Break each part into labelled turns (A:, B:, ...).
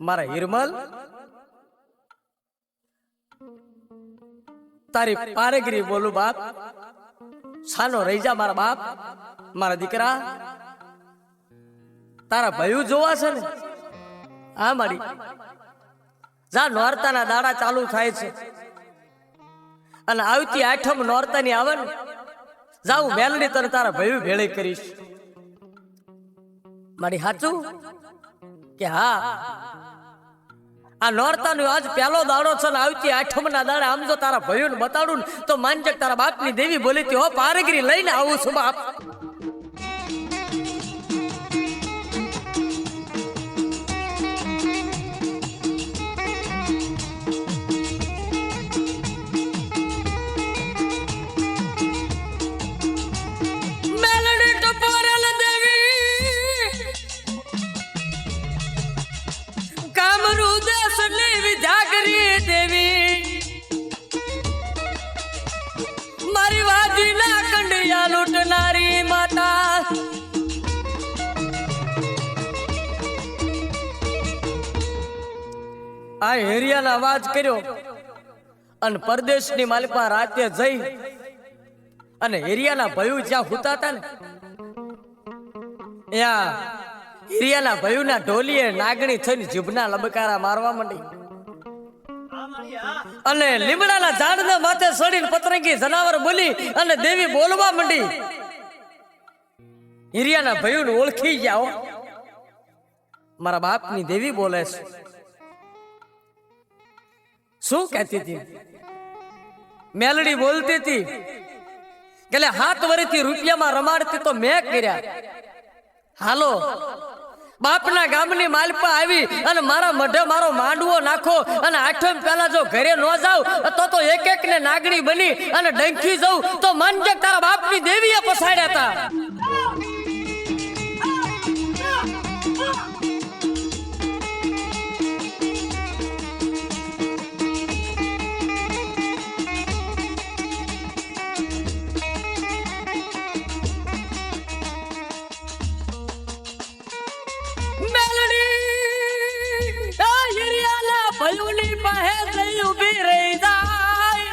A: મારા હિરમલ તારી પારેગરી બોલું બાપ, સાનો રહી જા મારા બાપ, મારા દીકરા તારા ભયું જોવા છે ને? હા મારી જા, નોરતાના દાડા ચાલુ થાય છે અને આવતી આઠમ નોરતાની આવે ને, જાઉં મેલડી તને તારા ભયું ભેળે કરીશ. મારી સાચું કે હા? આ નોરતાનો આજ પહેલો દાડો છે ને આવતી આઠમ ના દાડે આમ જો તારા ભયું બતાડું ને તો માનજે તારા બાપની દેવી બોલી હો પારેગરી લઈને આવું છું બાપ. મારી વાજી ના કંડિયા લૂંટનારી માતા, આ હેરિયાનો અવાજ કર્યો અને પરદેશની માલિકા રાતે જઈ અને હેરિયાના ભયું જ્યાં હુતા હતા ને ત્યાં હિરિયાના ભયુના ઢોલીએ નાગણી થઈને જીભના લબકારા મારવા માંડી અને લીમડાના ઝાડના માથે સડીને પતરંગી જનાવર બોલી અને દેવી બોલવા માંડી. હિરિયાના ભયુને ઓળખી જાઓ, મારા બાપની દેવી બોલે છે. શું કહેતી હતી? મેલડી બોલતી હતી કે 7 વર્ષથી રૂપિયામાં રમાડતી તો મેં કર્યા. હાલો બાપના ગામની માલપા આવી અને મારા મઢે મારો માંડવો નાખો અને આઠમ પહેલા જો ઘરે ન જાવ તો એક એક ને નાગણી બની અને ડંખી જાઉં તો માનજે તારા બાપની દેવીએ પસાડ્યા હતા. ભયુની પાસે જઈ ઊભી રહી જાય.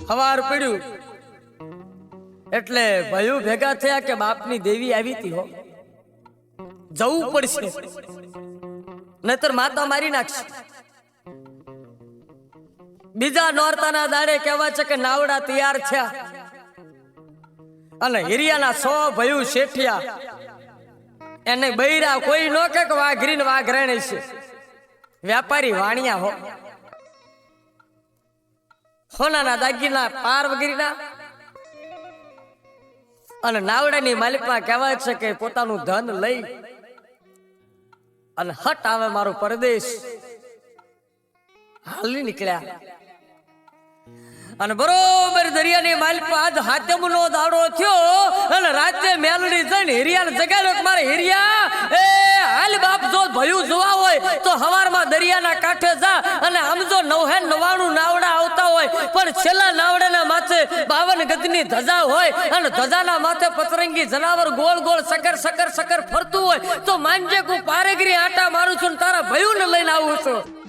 A: સવાર પડ્યું એટલે ભયું ભેગા થયા કે બાપની દેવી આવી હતી હો, જવું પડશે નહીતર માતા મારી નાખશે. બીજા નોરતાના દાડે કહેવાય છે કે નાવડા તૈયાર થયા અને હિરિયાના 100 ભયું શેઠિયા એને બૈરા કોઈ નો કે વાઘરી ને વાઘરાણી છે, વેપારી વાણિયા હો, સોનાના દાગીના પાર વગેરેના. અને નાવડાની માલિકમાં કહેવાય છે કે પોતાનું ધન લઈ અને હટ આવે મારો પરદેશ હાલી નીકળ્યા. અને બરોબર દરિયાની માલિકા આજ હાથમનો દાડો થયો અને રાતે મેલડી જઈને હિરિયાને જગાડ્યો કે મારે હિરિયા એ હાલ બાપ જો ભયું જોવા હોય તો હવારમાં દરિયાના કાંઠે જા અને આમ જો 99 નાવડા આવતા હોય પણ છેલ્લા નાવડાના માથે 52 ગજની ધજા હોય અને ધજાના માથે પતરંગી જનાવર ગોળ ગોળ સકર સકર સકર ફરતું હોય તો માનજે હું પારેગરી આટા મારું છું તારા ભયુંને લઈને આવું છું.